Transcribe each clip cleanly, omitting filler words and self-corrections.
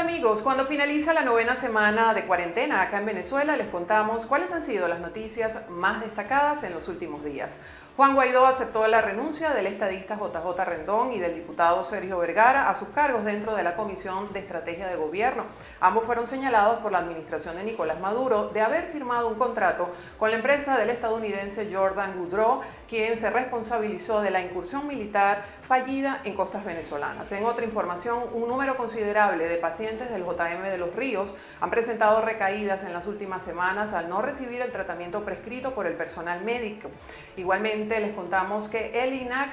amigos, cuando finaliza la 9ª semana de cuarentena acá en Venezuela, les contamos cuáles han sido las noticias más destacadas en los últimos días. Juan Guaidó aceptó la renuncia del estadista JJ Rendón y del diputado Sergio Vergara a sus cargos dentro de la Comisión de Estrategia de Gobierno. Ambos fueron señalados por la administración de Nicolás Maduro de haber firmado un contrato con la empresa del estadounidense Jordan Goodrow, quien se responsabilizó de la incursión militar fallida en costas venezolanas. En otra información, un número considerable de pacientes del JM de Los Ríos han presentado recaídas en las últimas semanas al no recibir el tratamiento prescrito por el personal médico. Igualmente, les contamos que el INAC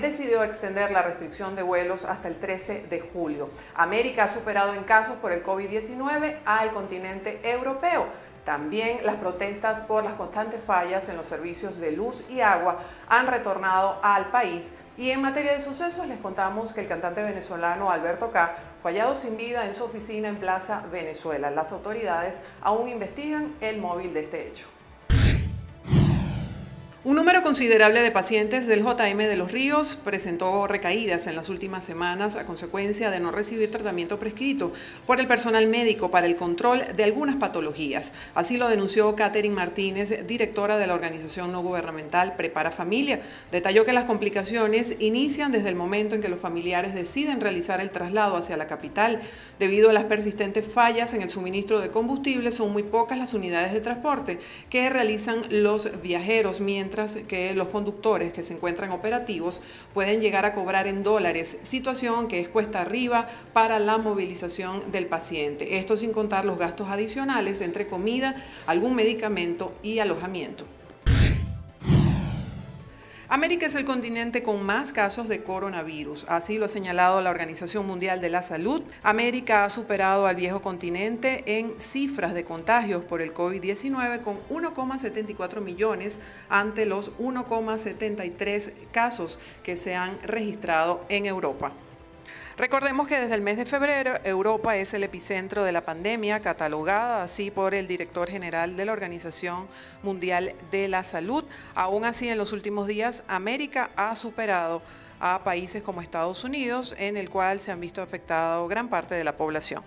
decidió extender la restricción de vuelos hasta el 13 de julio. América ha superado en casos por el COVID-19 al continente europeo. También las protestas por las constantes fallas en los servicios de luz y agua han retornado al país. Y en materia de sucesos les contamos que el cantante venezolano Alberto K. fue hallado sin vida en su oficina en Plaza Venezuela. Las autoridades aún investigan el móvil de este hecho. Un número considerable de pacientes del JM de Los Ríos presentó recaídas en las últimas semanas a consecuencia de no recibir tratamiento prescrito por el personal médico para el control de algunas patologías. Así lo denunció Catherine Martínez, directora de la organización no gubernamental Prepara Familia. Detalló que las complicaciones inician desde el momento en que los familiares deciden realizar el traslado hacia la capital. Debido a las persistentes fallas en el suministro de combustible, son muy pocas las unidades de transporte que realizan los viajeros, mientras que los conductores que se encuentran operativos pueden llegar a cobrar en dólares, situación que es cuesta arriba para la movilización del paciente. Esto sin contar los gastos adicionales entre comida, algún medicamento y alojamiento. América es el continente con más casos de coronavirus, así lo ha señalado la Organización Mundial de la Salud. América ha superado al viejo continente en cifras de contagios por el COVID-19 con 1,74 millones ante los 1,73 casos que se han registrado en Europa. Recordemos que desde el mes de febrero Europa es el epicentro de la pandemia, catalogada así por el director general de la Organización Mundial de la Salud. Aún así, en los últimos días, América ha superado a países como Estados Unidos, en el cual se han visto afectado gran parte de la población.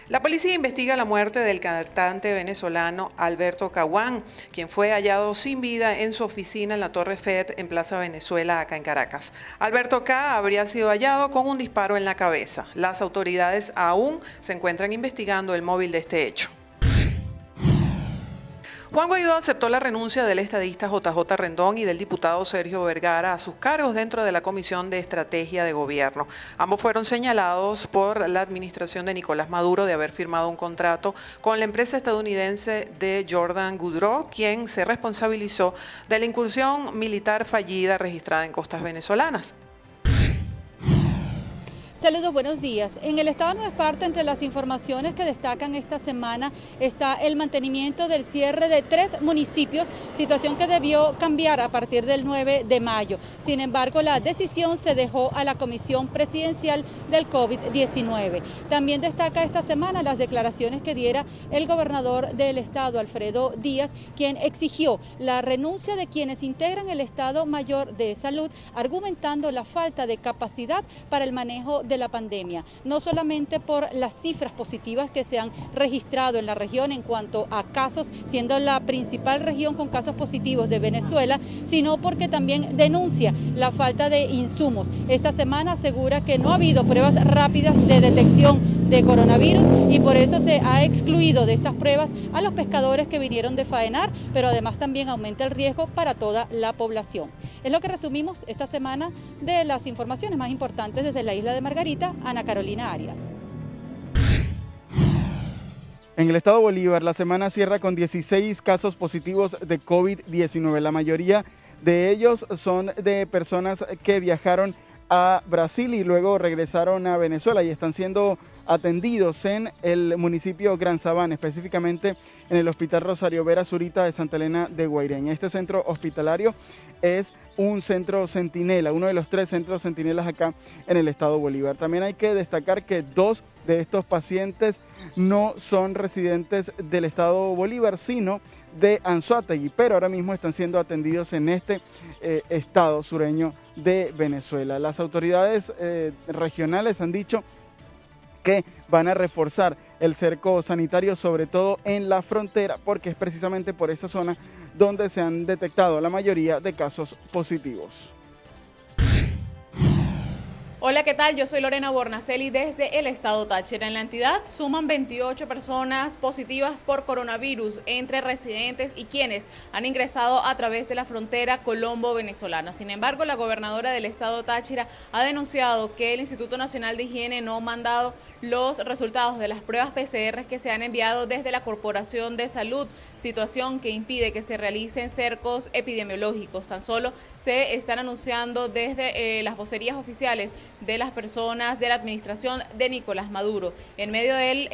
La policía investiga la muerte del cantante venezolano Alberto Caguán, quien fue hallado sin vida en su oficina en la Torre Fed en Plaza Venezuela, acá en Caracas. Alberto K. habría sido hallado con un disparo en la cabeza. Las autoridades aún se encuentran investigando el móvil de este hecho. Juan Guaidó aceptó la renuncia del estadista JJ Rendón y del diputado Sergio Vergara a sus cargos dentro de la Comisión de Estrategia de Gobierno. Ambos fueron señalados por la administración de Nicolás Maduro de haber firmado un contrato con la empresa estadounidense de Jordan Goodrow, quien se responsabilizó de la incursión militar fallida registrada en costas venezolanas. Saludos, buenos días. En el estado de Nueva Esparta, entre las informaciones que destacan esta semana, está el mantenimiento del cierre de 3 municipios, situación que debió cambiar a partir del 9 de mayo. Sin embargo, la decisión se dejó a la Comisión Presidencial del COVID-19. También destaca esta semana las declaraciones que diera el gobernador del estado, Alfredo Díaz, quien exigió la renuncia de quienes integran el Estado Mayor de Salud, argumentando la falta de capacidad para el manejo de la pandemia, no solamente por las cifras positivas que se han registrado en la región en cuanto a casos, siendo la principal región con casos positivos de Venezuela, sino porque también denuncia la falta de insumos. Esta semana asegura que no ha habido pruebas rápidas de detección de coronavirus y por eso se ha excluido de estas pruebas a los pescadores que vinieron de faenar, pero además también aumenta el riesgo para toda la población. Es lo que resumimos esta semana de las informaciones más importantes desde la isla de Margarita. Ana Carolina Arias. En el estado Bolívar, la semana cierra con 16 casos positivos de COVID-19. La mayoría de ellos son de personas que viajaron a Brasil y luego regresaron a Venezuela y están siendo atendidos en el municipio Gran Sabana, específicamente en el Hospital Rosario Vera Zurita de Santa Elena de Guairén. Este centro hospitalario es un centro centinela, uno de los 3 centros centinelas acá en el estado Bolívar. También hay que destacar que 2 de estos pacientes no son residentes del estado Bolívar, sino de Anzoátegui, pero ahora mismo están siendo atendidos en este estado sureño de Venezuela. Las autoridades regionales han dicho que van a reforzar el cerco sanitario, sobre todo en la frontera, porque es precisamente por esa zona donde se han detectado la mayoría de casos positivos. Hola, ¿qué tal? Yo soy Lorena Bornacelli desde el estado Táchira. En la entidad suman 28 personas positivas por coronavirus entre residentes y quienes han ingresado a través de la frontera colombo-venezolana. Sin embargo, la gobernadora del estado Táchira ha denunciado que el Instituto Nacional de Higiene no ha mandado los resultados de las pruebas PCR que se han enviado desde la Corporación de Salud, situación que impide que se realicen cercos epidemiológicos. Tan solo se están anunciando desde las vocerías oficiales de las personas de la administración de Nicolás Maduro. En medio del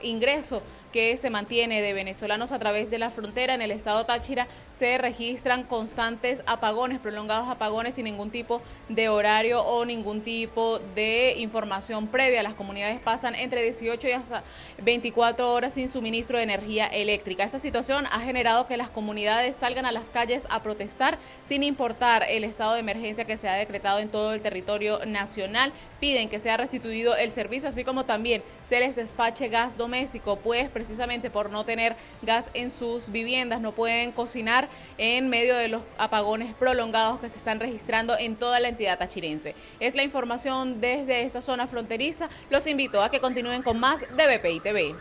ingreso que se mantiene de venezolanos a través de la frontera en el estado Táchira, se registran constantes apagones, prolongados apagones sin ningún tipo de horario o ningún tipo de información previa. Las comunidades pasan entre 18 y hasta 24 horas sin suministro de energía eléctrica. Esta situación ha generado que las comunidades salgan a las calles a protestar sin importar el estado de emergencia que se ha decretado en todo el territorio nacional. Piden que sea restituido el servicio, así como también se les despache gas doméstico, pues precisamente por no tener gas en sus viviendas no pueden cocinar en medio de los apagones prolongados que se están registrando en toda la entidad tachirense. Es la información desde esta zona fronteriza. Los invito a que continúen con más de BPI TV.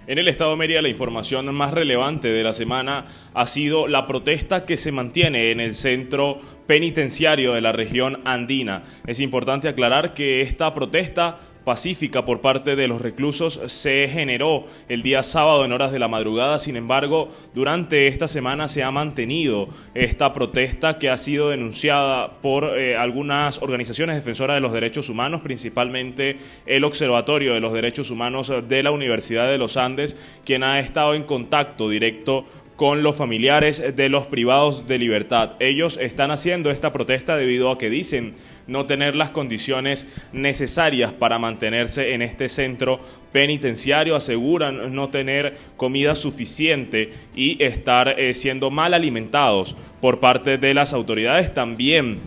En el estado de Mérida, la información más relevante de la semana ha sido la protesta que se mantiene en el centro penitenciario de la región andina. Es importante aclarar que esta protesta pacífica por parte de los reclusos se generó el día sábado en horas de la madrugada. Sin embargo, durante esta semana se ha mantenido esta protesta que ha sido denunciada por algunas organizaciones defensoras de los derechos humanos, principalmente el Observatorio de los Derechos Humanos de la Universidad de los Andes, quien ha estado en contacto directo con los familiares de los privados de libertad. Ellos están haciendo esta protesta debido a que dicen no tener las condiciones necesarias para mantenerse en este centro penitenciario, aseguran no tener comida suficiente y estar siendo mal alimentados por parte de las autoridades. También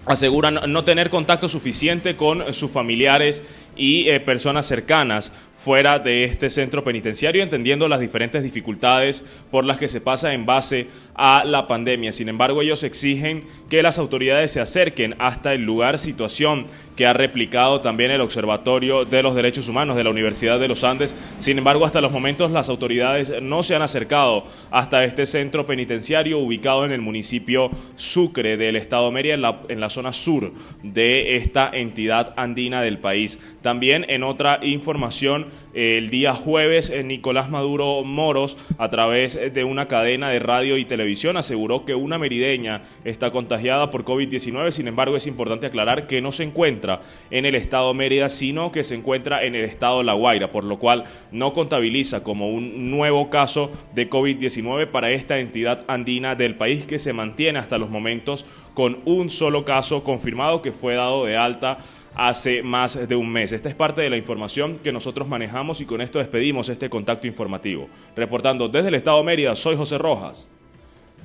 aseguran no tener contacto suficiente con sus familiares y personas cercanas fuera de este centro penitenciario, entendiendo las diferentes dificultades por las que se pasa en base a la pandemia. Sin embargo, ellos exigen que las autoridades se acerquen hasta el lugar, situación que ha replicado también el Observatorio de los Derechos Humanos de la Universidad de los Andes. Sin embargo, hasta los momentos las autoridades no se han acercado hasta este centro penitenciario ubicado en el municipio Sucre del estado de Mérida, en la zona sur de esta entidad andina del país. También en otra información, el día jueves, Nicolás Maduro Moros, a través de una cadena de radio y televisión, aseguró que una merideña está contagiada por COVID-19. Sin embargo, es importante aclarar que no se encuentra en el estado Mérida, sino que se encuentra en el estado La Guaira, por lo cual no contabiliza como un nuevo caso de COVID-19 para esta entidad andina del país, que se mantiene hasta los momentos con un solo caso confirmado que fue dado de alta hace más de un mes. Esta es parte de la información que nosotros manejamos y con esto despedimos este contacto informativo. Reportando desde el estado de Mérida, soy José Rojas,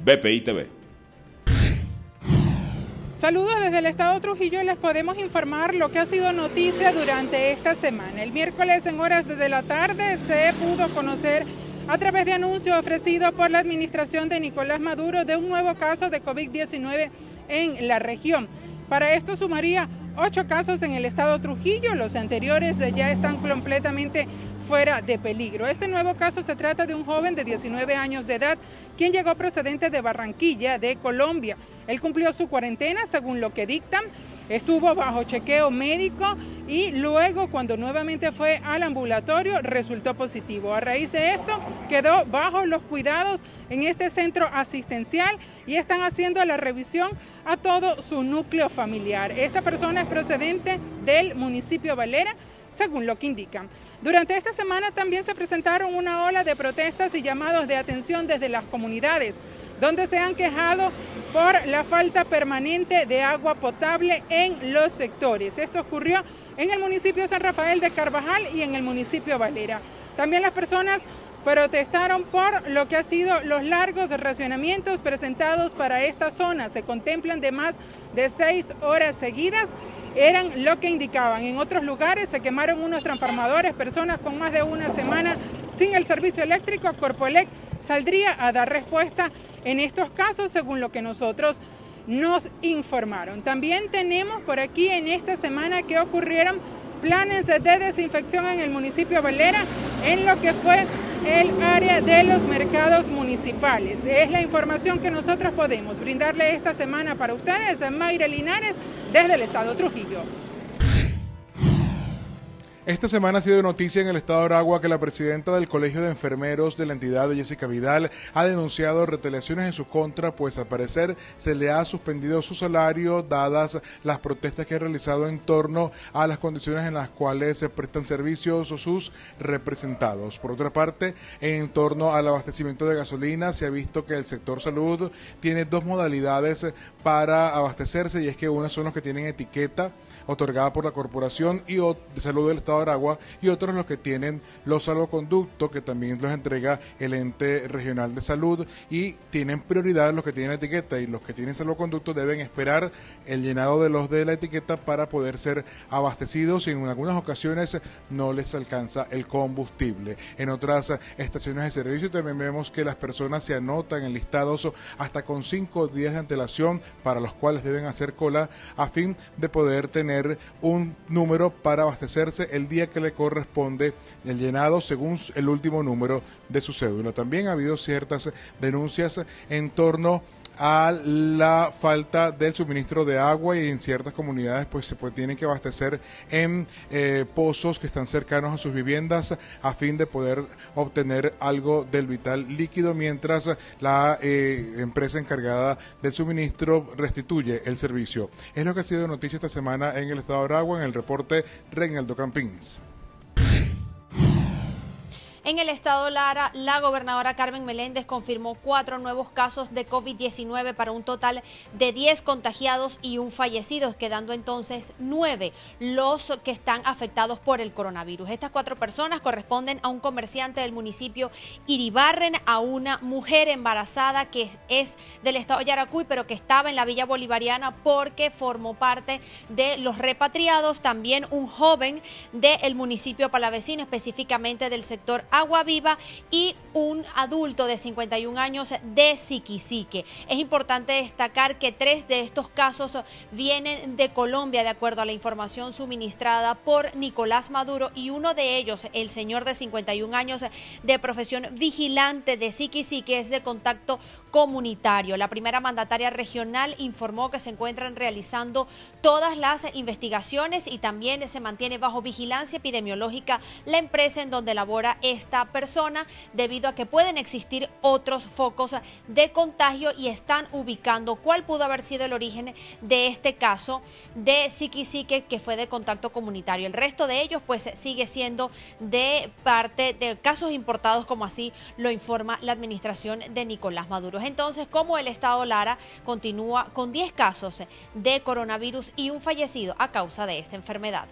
BPI TV. Saludos desde el estado Trujillo. Les podemos informar lo que ha sido noticia durante esta semana. El miércoles en horas de la tarde se pudo conocer a través de anuncio ofrecido por la administración de Nicolás Maduro de un nuevo caso de COVID-19 en la región. Para esto sumaría 8 casos en el estado Trujillo. Los anteriores ya están completamente fuera de peligro. Este nuevo caso se trata de un joven de 19 años de edad, quien llegó procedente de Barranquilla, de Colombia. Él cumplió su cuarentena según lo que dictan, estuvo bajo chequeo médico y luego cuando nuevamente fue al ambulatorio resultó positivo. A raíz de esto quedó bajo los cuidados en este centro asistencial y están haciendo la revisión a todo su núcleo familiar. Esta persona es procedente del municipio Valera, según lo que indican. Durante esta semana también se presentaron una ola de protestas y llamados de atención desde las comunidades, donde se han quejado por la falta permanente de agua potable en los sectores. Esto ocurrió en el municipio San Rafael de Carvajal y en el municipio Valera. También las personas protestaron por lo que han sido los largos racionamientos presentados para esta zona. Se contemplan de más de 6 horas seguidas, eran lo que indicaban. En otros lugares se quemaron unos transformadores, personas con más de una semana sin el servicio eléctrico. Corpoelec saldría a dar respuesta en estos casos, según lo que nosotros nos informaron. También tenemos por aquí en esta semana que ocurrieron planes de desinfección en el municipio Valera, en lo que fue el área de los mercados municipales. Es la información que nosotros podemos brindarle esta semana para ustedes. Mayra Linares, desde el estado Trujillo. Esta semana ha sido noticia en el estado de Aragua que la presidenta del Colegio de Enfermeros de la entidad, Jessica Vidal, ha denunciado retaliaciones en su contra, pues al parecer se le ha suspendido su salario dadas las protestas que ha realizado en torno a las condiciones en las cuales se prestan servicios sus representados. Por otra parte, en torno al abastecimiento de gasolina, se ha visto que el sector salud tiene 2 modalidades para abastecerse, y es que unas son los que tienen etiqueta otorgada por la Corporación de Salud del Estado de Aragua, y otros los que tienen los salvoconductos, que también los entrega el ente regional de salud, y tienen prioridad los que tienen etiqueta, y los que tienen salvoconductos deben esperar el llenado de los de la etiqueta para poder ser abastecidos, y en algunas ocasiones no les alcanza el combustible. En otras estaciones de servicio también vemos que las personas se anotan en listados hasta con 5 días de antelación, para los cuales deben hacer cola a fin de poder tener un número para abastecerse el día que le corresponde el llenado según el último número de su cédula. También ha habido ciertas denuncias en torno a la falta del suministro de agua, y en ciertas comunidades pues se tienen que abastecer en pozos que están cercanos a sus viviendas a fin de poder obtener algo del vital líquido, mientras la empresa encargada del suministro restituye el servicio. Es lo que ha sido noticia esta semana en el estado de Aragua. En el reporte, Reinaldo Campins. En el estado Lara, la gobernadora Carmen Meléndez confirmó 4 nuevos casos de COVID-19 para un total de 10 contagiados y 1 fallecido, quedando entonces 9 los que están afectados por el coronavirus. Estas 4 personas corresponden a un comerciante del municipio Iribarren, a una mujer embarazada que es del estado de Yaracuy, pero que estaba en la Villa Bolivariana porque formó parte de los repatriados, también un joven del municipio palavecino, específicamente del sector Agua Viva, y un adulto de 51 años de Siquisique. Es importante destacar que 3 de estos casos vienen de Colombia, de acuerdo a la información suministrada por Nicolás Maduro, y uno de ellos, el señor de 51 años de profesión vigilante de Siquisique, es de contacto comunitario. La primera mandataria regional informó que se encuentran realizando todas las investigaciones y también se mantiene bajo vigilancia epidemiológica la empresa en donde labora esta persona, debido a que pueden existir otros focos de contagio, y están ubicando cuál pudo haber sido el origen de este caso de Siquisique, que fue de contacto comunitario. El resto de ellos pues sigue siendo de parte de casos importados, como así lo informa la administración de Nicolás Maduro. Entonces, como el estado Lara continúa con 10 casos de coronavirus y 1 fallecido a causa de esta enfermedad.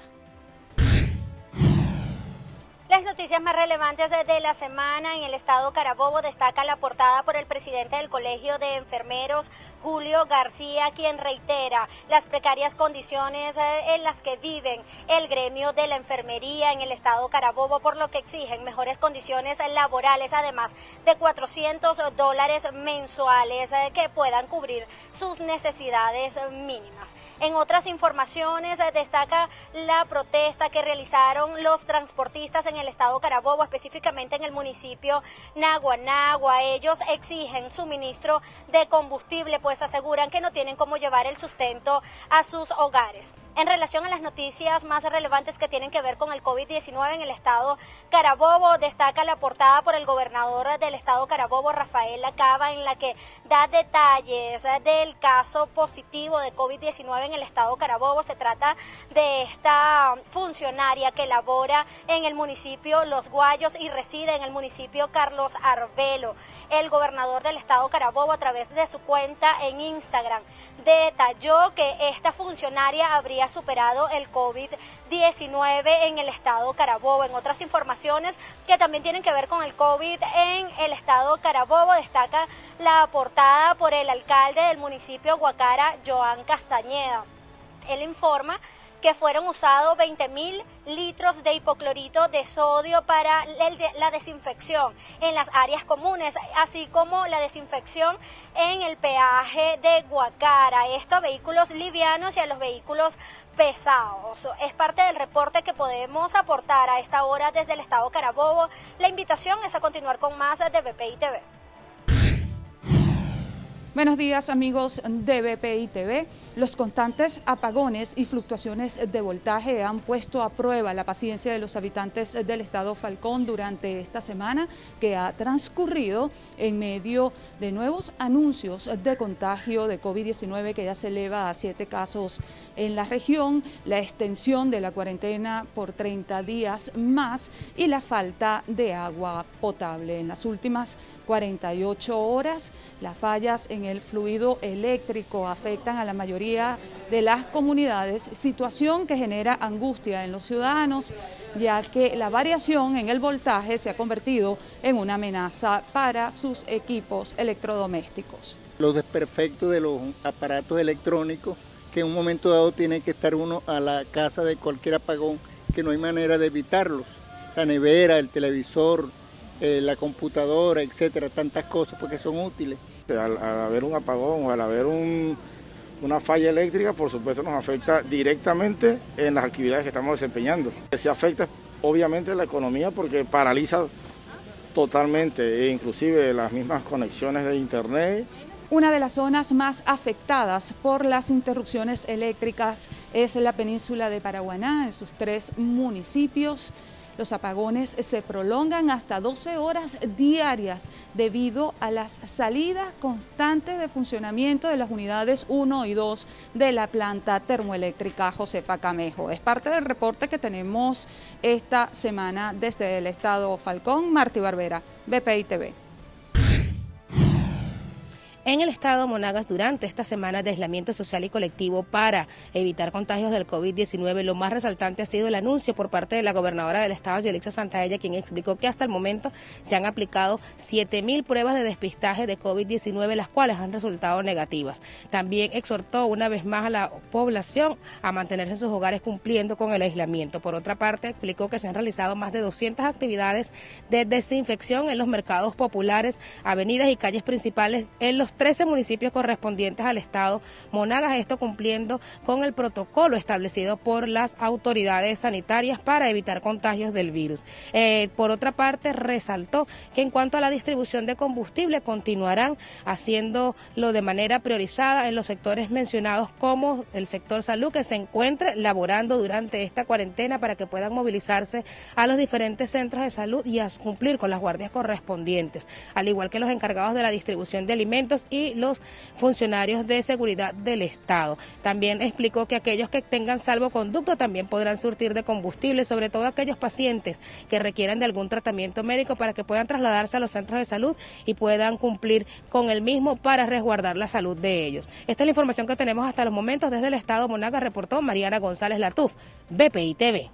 Las noticias más relevantes de la semana en el estado Carabobo destaca la portada por el presidente del Colegio de Enfermeros, Julio García, quien reitera las precarias condiciones en las que viven el gremio de la enfermería en el estado Carabobo, por lo que exigen mejores condiciones laborales, además de $400 mensuales que puedan cubrir sus necesidades mínimas. En otras informaciones destaca la protesta que realizaron los transportistas en el estado Carabobo, específicamente en el municipio Naguanagua. Ellos exigen suministro de combustible, pues aseguran que no tienen cómo llevar el sustento a sus hogares. En relación a las noticias más relevantes que tienen que ver con el COVID-19 en el estado Carabobo, destaca la portada por el gobernador del estado Carabobo, Rafael Lacaba, en la que da detalles del caso positivo de COVID-19 en el estado Carabobo. Se trata de esta funcionaria que labora en el municipio Los Guayos y reside en el municipio Carlos Arbelo. El gobernador del estado Carabobo, a través de su cuenta en Instagram, detalló que esta funcionaria habría superado el COVID-19 en el estado Carabobo. En otras informaciones que también tienen que ver con el COVID en el estado Carabobo, destaca la portada por el alcalde del municipio Guacara, Joan Castañeda. Él informa que fueron usados 20.000 litros de hipoclorito de sodio para la desinfección en las áreas comunes, así como la desinfección en el peaje de Guacara, esto a vehículos livianos y a los vehículos pesados. Es parte del reporte que podemos aportar a esta hora desde el estado Carabobo. La invitación es a continuar con más de BPI TV. Buenos días, amigos de BPI TV. Los constantes apagones y fluctuaciones de voltaje han puesto a prueba la paciencia de los habitantes del estado Falcón durante esta semana que ha transcurrido en medio de nuevos anuncios de contagio de COVID-19 que ya se eleva a 7 casos en la región, la extensión de la cuarentena por 30 días más y la falta de agua potable. En las últimas 48 horas, las fallas en el fluido eléctrico afectan a la mayoría de las comunidades, situación que genera angustia en los ciudadanos, ya que la variación en el voltaje se ha convertido en una amenaza para sus equipos electrodomésticos. Los desperfectos de los aparatos electrónicos, que en un momento dado tiene que estar uno a la casa de cualquier apagón, que no hay manera de evitarlos. La nevera, el televisor, la computadora, etcétera, tantas cosas porque son útiles. Al haber un apagón o al haber una falla eléctrica, por supuesto nos afecta directamente en las actividades que estamos desempeñando. Se afecta obviamente la economía porque paraliza totalmente, inclusive las mismas conexiones de internet. Una de las zonas más afectadas por las interrupciones eléctricas es la península de Paraguaná, en sus 3 municipios. Los apagones se prolongan hasta 12 horas diarias debido a las salidas constantes de funcionamiento de las unidades 1 y 2 de la planta termoeléctrica Josefa Camejo. Es parte del reporte que tenemos esta semana desde el estado Falcón. Martí Barbera, BPI TV. En el estado Monagas, durante esta semana de aislamiento social y colectivo para evitar contagios del COVID-19, lo más resaltante ha sido el anuncio por parte de la gobernadora del estado, Yelitza Santaella, quien explicó que hasta el momento se han aplicado 7.000 pruebas de despistaje de COVID-19, las cuales han resultado negativas. También exhortó una vez más a la población a mantenerse en sus hogares cumpliendo con el aislamiento. Por otra parte, explicó que se han realizado más de 200 actividades de desinfección en los mercados populares, avenidas y calles principales en los 13 municipios correspondientes al estado Monagas, esto cumpliendo con el protocolo establecido por las autoridades sanitarias para evitar contagios del virus. Por otra parte, resaltó que en cuanto a la distribución de combustible, continuarán haciéndolo de manera priorizada en los sectores mencionados como el sector salud, que se encuentre laborando durante esta cuarentena para que puedan movilizarse a los diferentes centros de salud y a cumplir con las guardias correspondientes, al igual que los encargados de la distribución de alimentos y los funcionarios de seguridad del estado. También explicó que aquellos que tengan salvoconducto también podrán surtir de combustible, sobre todo aquellos pacientes que requieran de algún tratamiento médico para que puedan trasladarse a los centros de salud y puedan cumplir con el mismo para resguardar la salud de ellos. Esta es la información que tenemos hasta los momentos desde el estado Monagas, reportó Mariana González Latuf, BPI TV.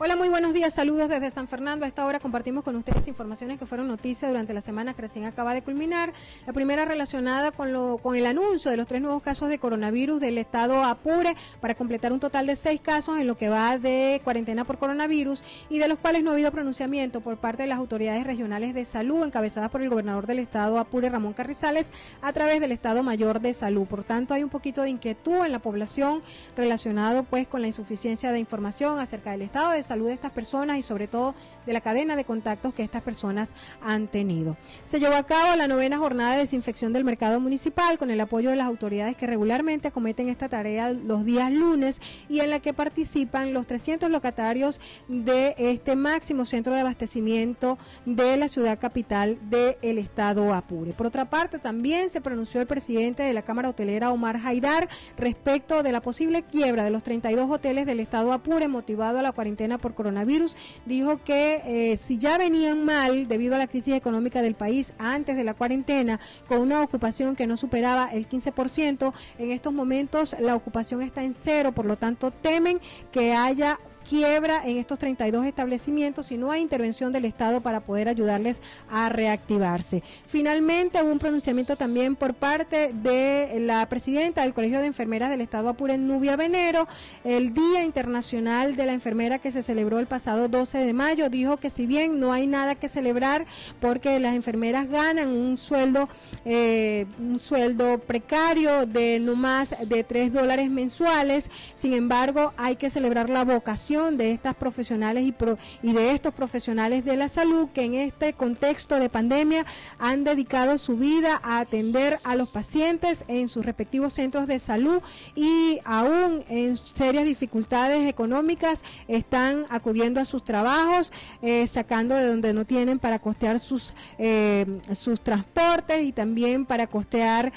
Hola, muy buenos días, saludos desde San Fernando. A esta hora compartimos con ustedes informaciones que fueron noticia durante la semana que recién acaba de culminar. La primera relacionada con el anuncio de los 3 nuevos casos de coronavirus del estado Apure, para completar un total de 6 casos en lo que va de cuarentena por coronavirus, y de los cuales no ha habido pronunciamiento por parte de las autoridades regionales de salud, encabezadas por el gobernador del estado Apure, Ramón Carrizales, a través del Estado Mayor de Salud. Por tanto, hay un poquito de inquietud en la población relacionado pues con la insuficiencia de información acerca del estado de salud de estas personas y sobre todo de la cadena de contactos que estas personas han tenido. Se llevó a cabo la 9ª jornada de desinfección del mercado municipal con el apoyo de las autoridades que regularmente acometen esta tarea los días lunes y en la que participan los 300 locatarios de este máximo centro de abastecimiento de la ciudad capital del estado Apure. Por otra parte, también se pronunció el presidente de la Cámara Hotelera, Omar Haidar, respecto de la posible quiebra de los 32 hoteles del estado Apure motivado a la cuarentena por coronavirus. Dijo que si ya venían mal debido a la crisis económica del país antes de la cuarentena, con una ocupación que no superaba el 15%, en estos momentos la ocupación está en 0, por lo tanto temen que haya quiebra en estos 32 establecimientos si no hay intervención del Estado para poder ayudarles a reactivarse. Finalmente hubo un pronunciamiento también por parte de la presidenta del Colegio de Enfermeras del Estado Apure, Nubia Venero. El Día Internacional de la Enfermera que se celebró el pasado 12 de mayo dijo que si bien no hay nada que celebrar porque las enfermeras ganan un sueldo precario de no más de $3 mensuales, sin embargo hay que celebrar la vocación de estas profesionales y de estos profesionales de la salud que en este contexto de pandemia han dedicado su vida a atender a los pacientes en sus respectivos centros de salud y aún en serias dificultades económicas están acudiendo a sus trabajos, sacando de donde no tienen para costear sus transportes y también para costear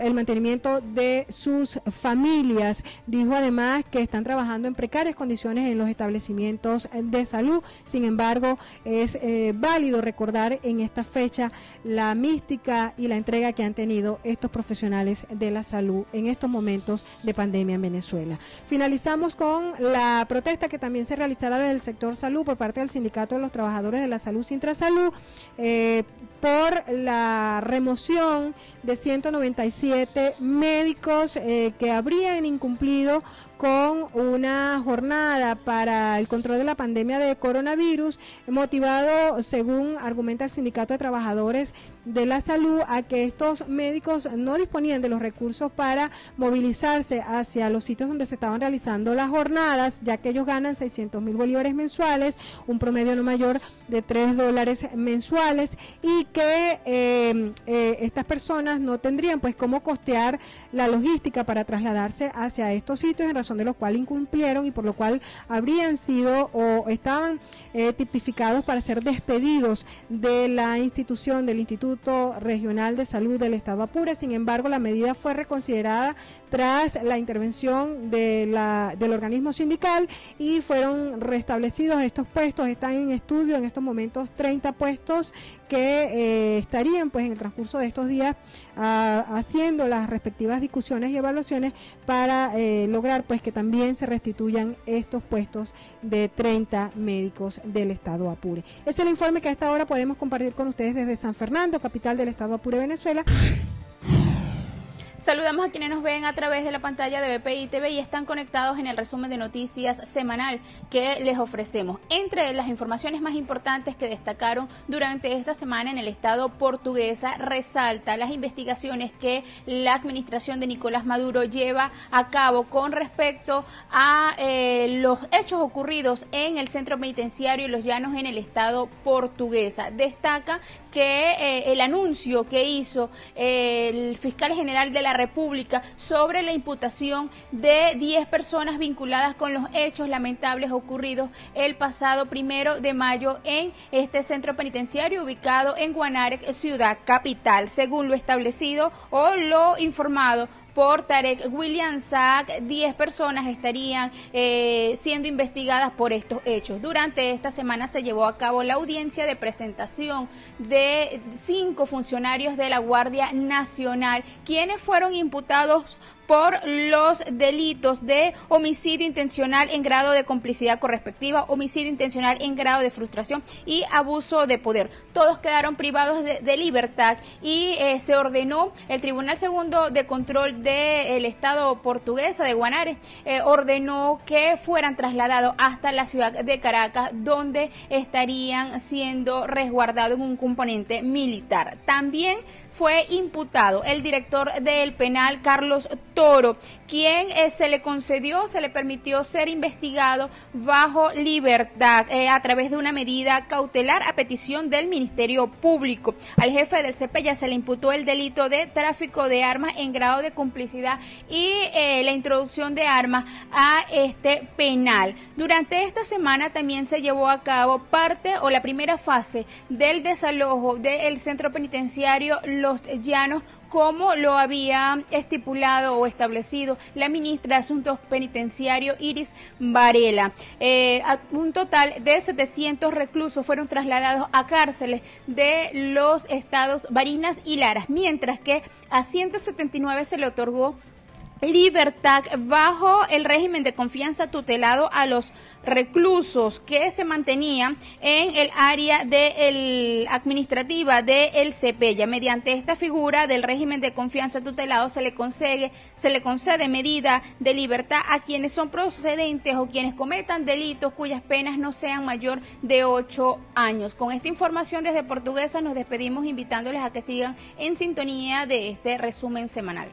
el mantenimiento de sus familias. Dijo además que están trabajando en precarias condiciones en los establecimientos de salud. Sin embargo, es válido recordar en esta fecha la mística y la entrega que han tenido estos profesionales de la salud en estos momentos de pandemia en Venezuela. Finalizamos con la protesta que también se realizará desde el sector salud por parte del Sindicato de los Trabajadores de la Salud Sintrasalud por la remoción de 197 médicos que habrían incumplido con una jornada para el control de la pandemia de coronavirus, motivado, según argumenta el Sindicato de Trabajadores de la Salud, a que estos médicos no disponían de los recursos para movilizarse hacia los sitios donde se estaban realizando las jornadas, ya que ellos ganan 600.000 bolívares mensuales, un promedio no mayor de $3 mensuales, y que estas personas no tendrían pues cómo costear la logística para trasladarse hacia estos sitios, en razón de lo cual incumplieron y por lo cual habrían sido o estaban tipificados para ser despedidos de la institución, del Instituto Regional de Salud del Estado Apure. Sin embargo, la medida fue reconsiderada tras la intervención del organismo sindical y fueron restablecidos estos puestos. Están en estudio en estos momentos 30 puestos que estarían pues en el transcurso de estos días haciendo las respectivas discusiones y evaluaciones para lograr pues que también se restituyan estos puestos de 30 médicos del Estado Apure. Ese es el informe que a esta hora podemos compartir con ustedes desde San Fernando, capital del Estado Apure, Venezuela. Saludamos a quienes nos ven a través de la pantalla de BPI TV y están conectados en el resumen de noticias semanal que les ofrecemos. Entre las informaciones más importantes que destacaron durante esta semana en el estado Portuguesa, resalta las investigaciones que la administración de Nicolás Maduro lleva a cabo con respecto a los hechos ocurridos en el centro penitenciario Los Llanos en el estado Portuguesa. Destaca que el anuncio que hizo el fiscal general de la República sobre la imputación de 10 personas vinculadas con los hechos lamentables ocurridos el pasado 1 de mayo en este centro penitenciario ubicado en Guanare, ciudad capital. Según lo establecido o lo informado por Tarek William Saak, 10 personas estarían siendo investigadas por estos hechos. Durante esta semana se llevó a cabo la audiencia de presentación de 5 funcionarios de la Guardia Nacional, quienes fueron imputados por los delitos de homicidio intencional en grado de complicidad correspectiva, homicidio intencional en grado de frustración y abuso de poder. Todos quedaron privados de libertad y se ordenó, el Tribunal Segundo de Control del Estado Portuguesa de Guanare ordenó que fueran trasladados hasta la ciudad de Caracas, donde estarían siendo resguardados en un componente militar. También fue imputado el director del penal, Carlos Toro, quien se le permitió ser investigado bajo libertad a través de una medida cautelar a petición del Ministerio Público. Al jefe del CPEYA se le imputó el delito de tráfico de armas en grado de complicidad y la introducción de armas a este penal. Durante esta semana también se llevó a cabo parte o la primera fase del desalojo del centro penitenciario Los Llanos, como lo había estipulado o establecido la ministra de Asuntos Penitenciarios, Iris Varela. Un total de 700 reclusos fueron trasladados a cárceles de los estados Barinas y Lara, mientras que a 179 se le otorgó libertad bajo el régimen de confianza tutelado a los reclusos que se mantenían en el área administrativa del CPEYA. Mediante esta figura del régimen de confianza tutelado se le concede medida de libertad a quienes son procedentes o quienes cometan delitos cuyas penas no sean mayor de 8 años. Con esta información desde Portuguesa nos despedimos invitándoles a que sigan en sintonía de este resumen semanal.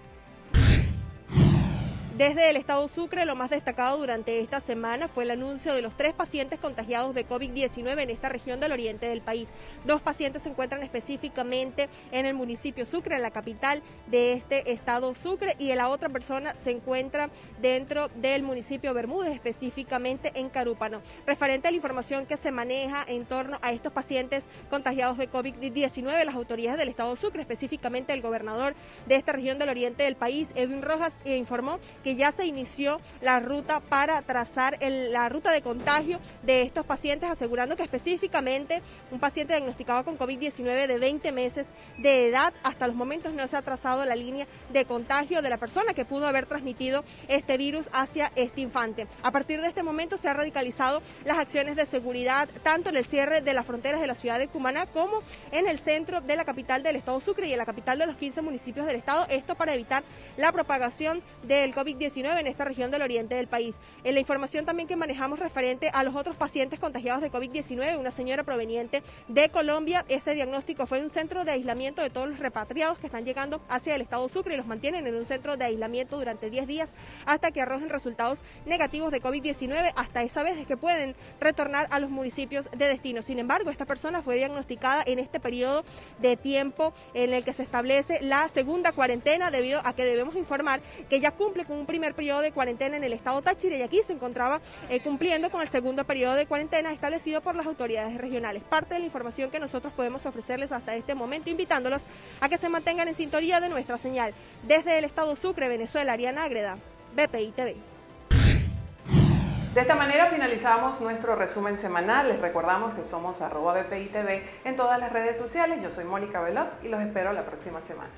Desde el estado Sucre, lo más destacado durante esta semana fue el anuncio de los 3 pacientes contagiados de COVID-19 en esta región del oriente del país. 2 pacientes se encuentran específicamente en el municipio Sucre, en la capital de este estado Sucre, y la otra persona se encuentra dentro del municipio Bermúdez, específicamente en Carúpano. Referente a la información que se maneja en torno a estos pacientes contagiados de COVID-19, las autoridades del estado Sucre, específicamente el gobernador de esta región del oriente del país, Edwin Rojas, informó que ya se inició la ruta para trazar la ruta de contagio de estos pacientes, asegurando que específicamente un paciente diagnosticado con COVID-19 de 20 meses de edad, hasta los momentos no se ha trazado la línea de contagio de la persona que pudo haber transmitido este virus hacia este infante. A partir de este momento se han radicalizado las acciones de seguridad, tanto en el cierre de las fronteras de la ciudad de Cumaná como en el centro de la capital del estado Sucre y en la capital de los 15 municipios del estado, esto para evitar la propagación del COVID-19 en esta región del oriente del país. En la información también que manejamos referente a los otros pacientes contagiados de COVID-19, una señora proveniente de Colombia, ese diagnóstico fue en un centro de aislamiento de todos los repatriados que están llegando hacia el estado Sucre y los mantienen en un centro de aislamiento durante 10 días hasta que arrojen resultados negativos de COVID-19, hasta esa vez es que pueden retornar a los municipios de destino. Sin embargo, esta persona fue diagnosticada en este periodo de tiempo en el que se establece la segunda cuarentena, debido a que debemos informar que ya cumple con un primer periodo de cuarentena en el estado Táchira y aquí se encontraba cumpliendo con el segundo periodo de cuarentena establecido por las autoridades regionales. Parte de la información que nosotros podemos ofrecerles hasta este momento, invitándolos a que se mantengan en sintonía de nuestra señal. Desde el estado Sucre, Venezuela, Ariana Ágreda, BPI TV. De esta manera finalizamos nuestro resumen semanal. Les recordamos que somos @BPI TV en todas las redes sociales. Yo soy Mónica Velot y los espero la próxima semana.